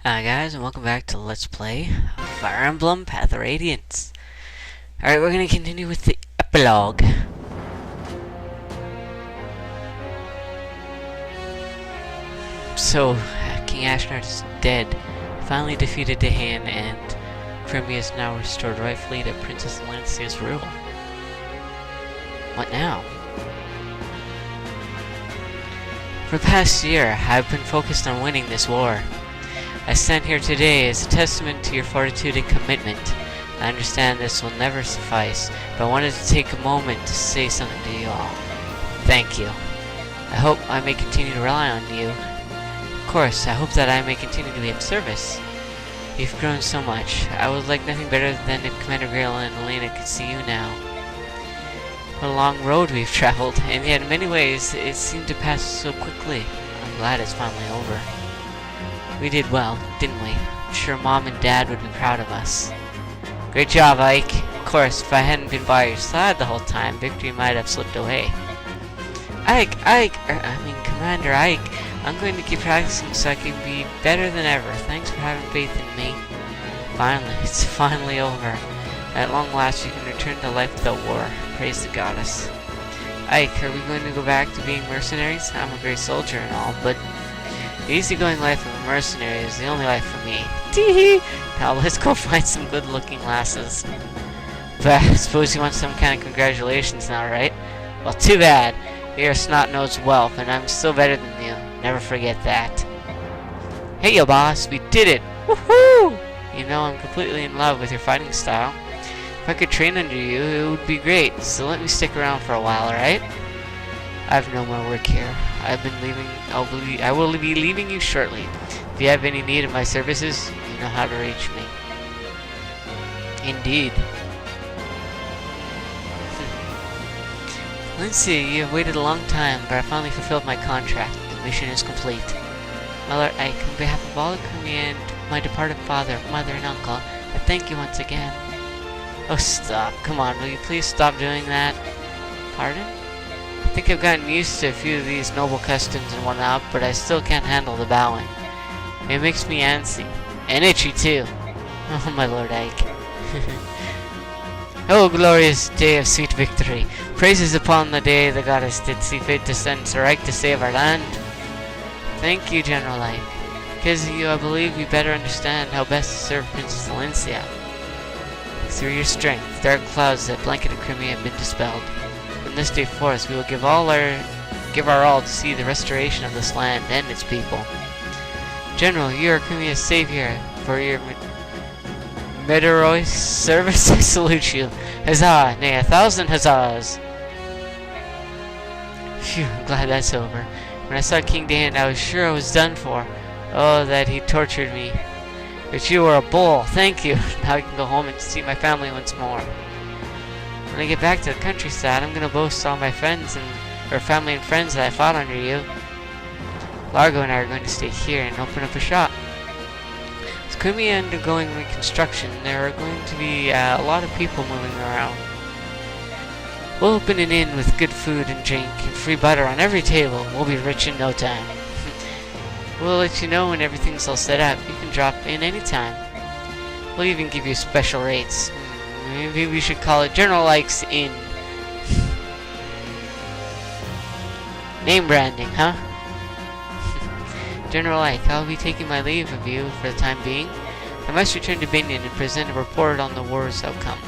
Hi guys, and welcome back to Let's Play Fire Emblem Path of Radiance. Alright, we're going to continue with the epilogue. So, King Ashnard is dead. Finally defeated Dahan, and Crimea is now restored rightfully to Princess Lancia's rule. What now? For the past year, I've been focused on winning this war. I stand here today as a testament to your fortitude and commitment. I understand this will never suffice, but I wanted to take a moment to say something to you all. Thank you. I hope I may continue to rely on you. Of course, I hope that I may continue to be of service. You've grown so much. I would like nothing better than if Commander Grayla and Elena could see you now. What a long road we've traveled, and yet in many ways it seemed to pass so quickly. I'm glad it's finally over. We did well, didn't we? I'm sure Mom and Dad would be proud of us. Great job, Ike. Of course, if I hadn't been by your side the whole time, victory might have slipped away. Commander Ike, I'm going to keep practicing so I can be better than ever. Thanks for having faith in me. Finally, it's finally over. At long last, you can return to life without war. Praise the goddess. Ike, are we going to go back to being mercenaries? I'm a great soldier and all, but the easygoing life of a mercenary is the only life for me. Tee-hee! Now let's go find some good-looking lasses. But I suppose you want some kind of congratulations now, right? Well, too bad. You're a snot-nosed whelp, and I'm still better than you. Never forget that. Hey, yo, boss, we did it! Woohoo! You know, I'm completely in love with your fighting style. If I could train under you, it would be great. So let me stick around for a while, alright? I have no more work here. I've been leaving. I will be leaving you shortly. If you have any need of my services, you know how to reach me. Indeed. Lindsay, you have waited a long time, but I finally fulfilled my contract. The mission is complete. My Lord Ike, on behalf of all of Crimea and my departed father, mother, and uncle, I thank you once again. Oh, stop. Come on, will you please stop doing that? Pardon? I think I've gotten used to a few of these noble customs and whatnot, but I still can't handle the bowing. It makes me antsy. And itchy, too. Oh, my Lord Ike. Oh, glorious day of sweet victory. Praises upon the day the goddess did see fit to send Sir Ike to save our land. Thank you, General Ike. Because of you, I believe we better understand how best to serve Princess Valencia. Through your strength, dark clouds that blanketed Crimea have been dispelled. From this day forth, we will give our all to see the restoration of this land and its people. General, you are Crimea's savior. For your meteoric service, I salute you. Huzzah! Nay, 1,000 huzzahs! Phew, I'm glad that's over. When I saw King Dan, I was sure I was done for. Oh, that he tortured me. But you were a bull. Thank you. Now I can go home and see my family once more. When I get back to the countryside, I'm gonna boast all my friends or family and friends that I fought under you. Largo and I are going to stay here and open up a shop. With Crimea undergoing reconstruction, there are going to be a lot of people moving around. We'll open an inn with good food and drink and free butter on every table. We'll be rich in no time. We'll let you know when everything's all set up. You can drop in anytime. We'll even give you special rates. Maybe we should call it General Ike's Inn. Name branding, huh? General Ike, I'll be taking my leave of you for the time being. I must return to Binion and present a report on the war's outcome.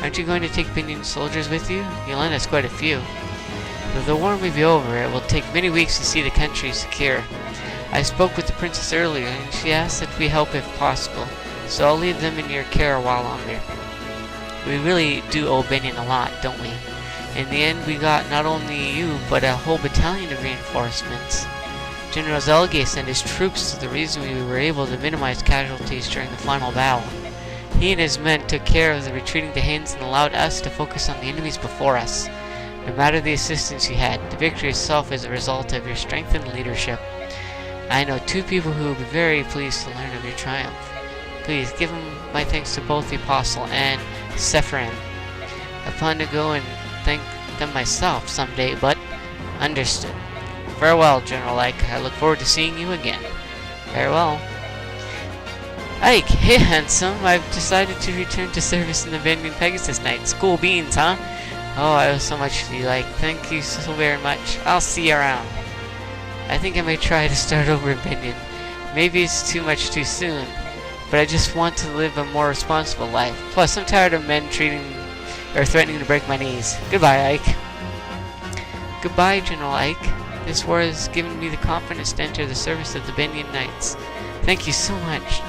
Aren't you going to Take Binion soldiers with you? You'll lend us quite a few. Though the war may be over, it will take many weeks to see the country secure. I spoke with the princess earlier, and she asked that we help if possible, so I'll leave them in your care a while longer. We really do owe Binion a lot, don't we? In the end, we got not only you, but a whole battalion of reinforcements. General Zelge sent his troops to the reason we were able to minimize casualties during the final battle. He and his men took care of the retreating Dahans and allowed us to focus on the enemies before us. No matter the assistance you had, the victory itself is a result of your strengthened leadership. I know two people who will be very pleased to learn of your triumph. Please give my thanks to both the Apostle and Sephirin. I plan to go and thank them myself someday, but understood. Farewell, General Ike. I look forward to seeing you again. Farewell. Ike, hey handsome, I've decided to return to service in the Vineyard Pegasus Knights. Cool beans, huh? Oh, I owe so much to you, Ike. Thank you so very much. I'll see you around. I think I may try to start over in Vineyard. Maybe it's too much too soon, but I just want to live a more responsible life. Plus, I'm tired of men threatening to break my knees. Goodbye, Ike. Goodbye, General Ike. This war has given me the confidence to enter the service of the Vineyard Knights. Thank you so much.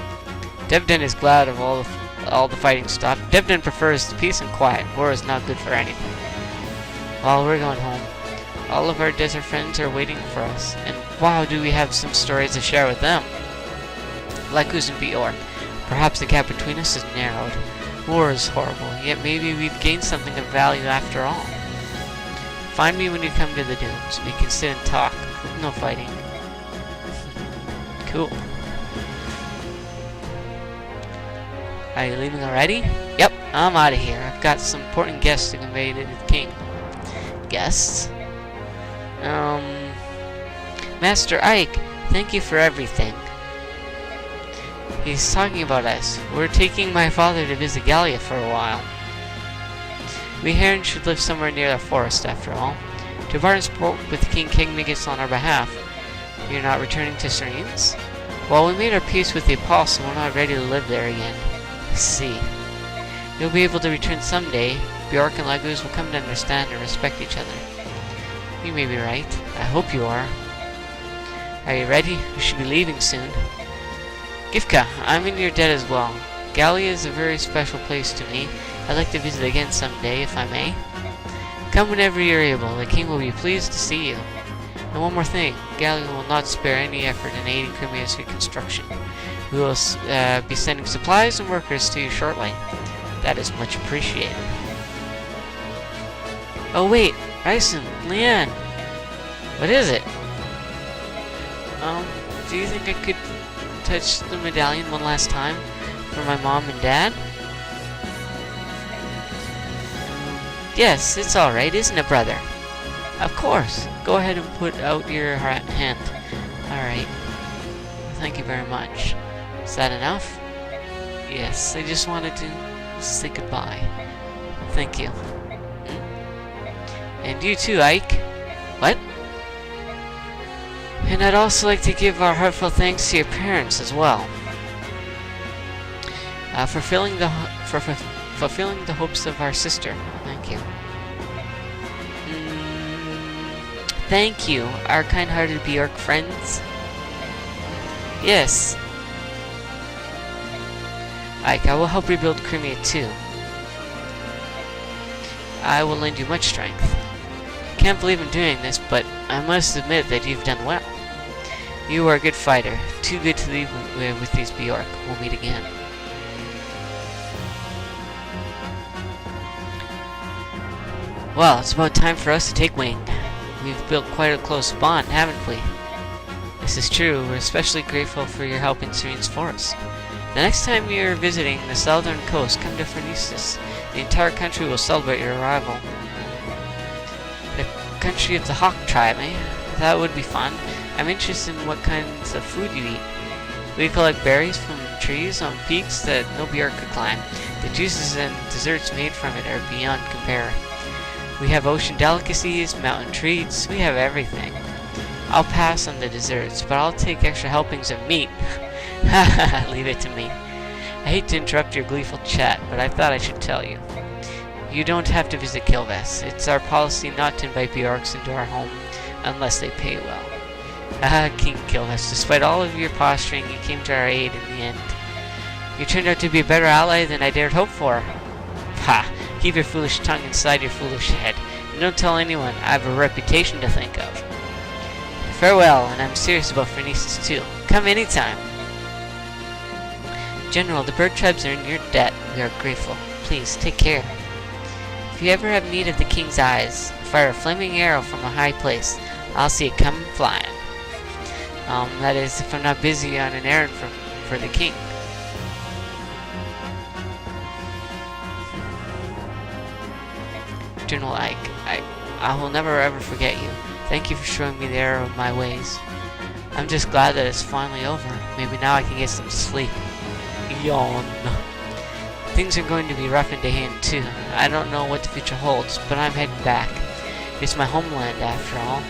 Devden is glad of all the fighting stopped. Devden prefers peace and quiet. War is not good for anything. Well, we're going home. All of our desert friends are waiting for us, and wow, do we have some stories to share with them. Like who's in Bjork. Perhaps the gap between us is narrowed. War is horrible, yet maybe we've gained something of value after all. Find me when you come to the dunes. We can sit and talk, with no fighting. Cool. Are you leaving already? Yep, I'm out of here. I've got some important guests to convey to the king. Guests? Master Ike, thank you for everything. He's talking about us. We're taking my father to visit Gallia for a while. We Herons should live somewhere near the forest, after all. Tevarden spoke with King Kegmigus on our behalf. You're not returning to Serenes? Well, we made our peace with the Apostle, we're not ready to live there again. I see. You'll be able to return someday. Bjork and Legus will come to understand and respect each other. You may be right. I hope you are. Are you ready? We should be leaving soon. Gifka, I'm in your debt as well. Gallia is a very special place to me. I'd like to visit again someday, if I may. Come whenever you're able. The king will be pleased to see you. And one more thing. Gallia will not spare any effort in aiding Crimea's reconstruction. We will be sending supplies and workers to you shortly. That is much appreciated. Oh wait, Ryson, Leanne. What is it? Do you think I could touch the medallion one last time for my mom and dad? Yes, it's alright, isn't it, brother? Of course. Go ahead and put out your hand. Alright. Thank you very much. Is that enough? Yes, I just wanted to say goodbye. Thank you. And you too, Ike. What? And I'd also like to give our heartfelt thanks to your parents as well. Fulfilling the hopes of our sister. Thank you. Thank you, our kind-hearted Bjork friends. Yes. Ike, I will help rebuild Crimea too. I will lend you much strength. Can't believe I'm doing this, but I must admit that you've done well. You are a good fighter. Too good to leave with these Bjork. We'll meet again. Well, it's about time for us to take wing. We've built quite a close bond, haven't we? This is true. We're especially grateful for your help in Serene's Forest. The next time you're visiting the southern coast, come to Phronesis. The entire country will celebrate your arrival. The country of the Hawk tribe, eh? That would be fun. I'm interested in what kinds of food you eat. We collect berries from trees on peaks that no Bjork could climb. The juices and desserts made from it are beyond compare. We have ocean delicacies, mountain treats, we have everything. I'll pass on the desserts, but I'll take extra helpings of meat. Haha, leave it to me. I hate to interrupt your gleeful chat, but I thought I should tell you. You don't have to visit Kilves. It's our policy not to invite Bjorks into our home unless they pay well. Ah, King Kilves, despite all of your posturing, you came to our aid in the end. You turned out to be a better ally than I dared hope for. Ha! Keep your foolish tongue inside your foolish head, and don't tell anyone. I have a reputation to think of. Farewell, and I'm serious about Phronesis too. Come anytime. General, the bird tribes are in your debt. We are grateful. Please, take care. If you ever have need of the king's eyes, fire a flaming arrow from a high place. I'll see it come flying. That is, if I'm not busy on an errand for the king. General Ike, I will never ever forget you. Thank you for showing me the error of my ways. I'm just glad that it's finally over. Maybe now I can get some sleep. Yawn. Things are going to be rough in Dahan too. I don't know what the future holds, but I'm heading back. It's my homeland after all.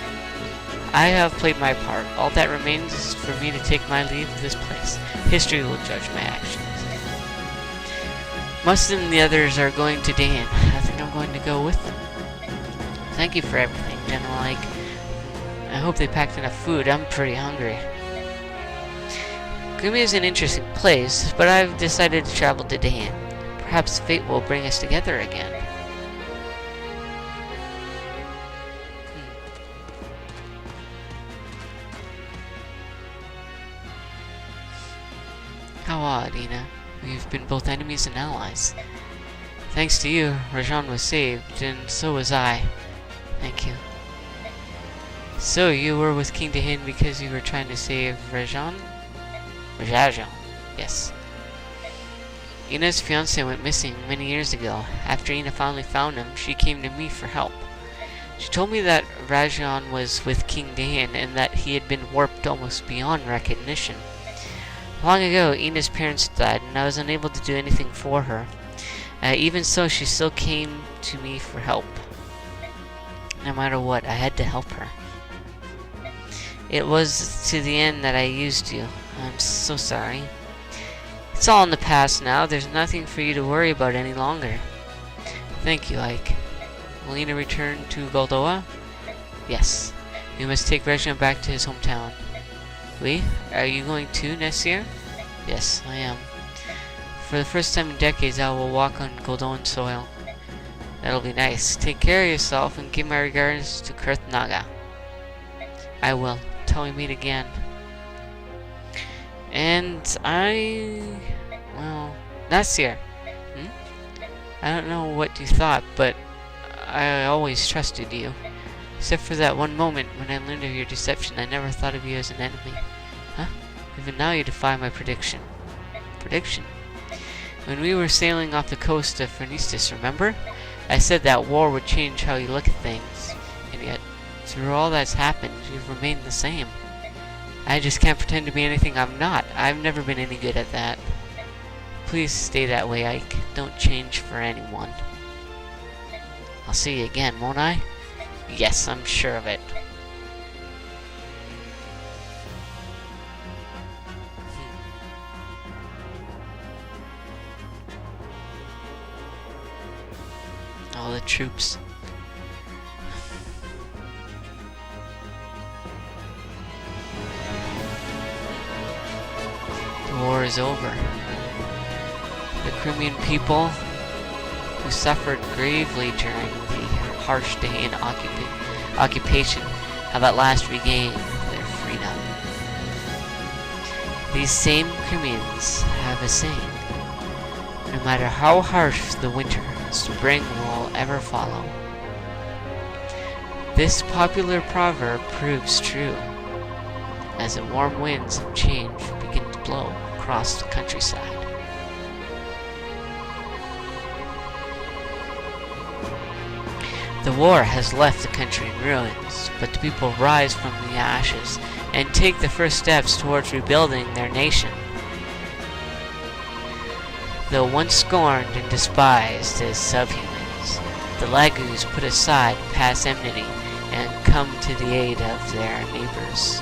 I have played my part. All that remains is for me to take my leave of this place. History will judge my actions. Most of the others are going to Dan. I think I'm going to go with them. Thank you for everything, General Ike. I hope they packed enough food. I'm pretty hungry. Gumi is an interesting place, but I've decided to travel to Dan. Perhaps fate will bring us together again. How odd, Ina. We've been both enemies and allies. Thanks to you, Rajan was saved, and so was I. Thank you. So, you were with King Dahin because you were trying to save Rajan? Rajan, yes. Ina's fiancé went missing many years ago. After Ina finally found him, she came to me for help. She told me that Rajan was with King Dahin and that he had been warped almost beyond recognition. Long ago, Ina's parents died, and I was unable to do anything for her. Even so, she still came to me for help. No matter what, I had to help her. It was to the end that I used you. I'm so sorry. It's all in the past now. There's nothing for you to worry about any longer. Thank you, Ike. Will Ina return to Goldoa? Yes. We must take Reginald back to his hometown. We? Are you going too next year? Yes, I am. For the first time in decades, I will walk on Goldoan soil. That'll be nice. Take care of yourself and give my regards to Kurth Naga. I will. Till we meet again. And well, Nasir. I don't know what you thought, but I always trusted you. Except for that one moment when I learned of your deception, I never thought of you as an enemy. Huh? Even now you defy my prediction. Prediction? When we were sailing off the coast of Fernistis, remember? I said that war would change how you look at things. And yet, through all that's happened, you've remained the same. I just can't pretend to be anything I'm not. I've never been any good at that. Please stay that way, Ike. Don't change for anyone. I'll see you again, won't I? Yes, I'm sure of it. All the troops. The war is over. The Crimean people, who suffered gravely during the harsh day in occupation, have at last regained their freedom. These same Crimeans have a saying: no matter how harsh the winter, spring will ever follow. This popular proverb proves true, as the warm winds of change begin to blow across the countryside. The war has left the country in ruins, but the people rise from the ashes and take the first steps towards rebuilding their nation. Though once scorned and despised as subhumans, the Lagus put aside past enmity and come to the aid of their neighbors.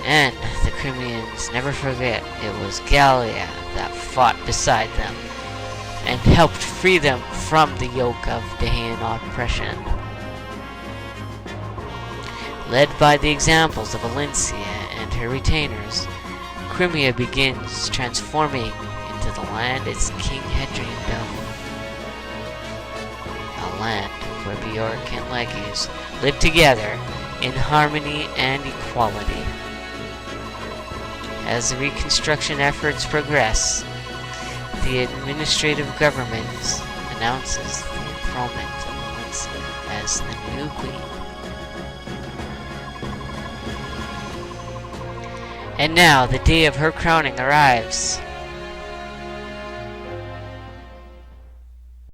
And the Crimeans never forget it was Gallia that fought beside them and helped free them from the yoke of Dahan oppression. Led by the examples of Valencia and her retainers, Crimea begins transforming into the land its king had dreamed of. A land where Bjork and Lagus live together in harmony and equality. As the reconstruction efforts progress, the administrative government announces the enthronement of Valencia as the new queen. And now the day of her crowning arrives.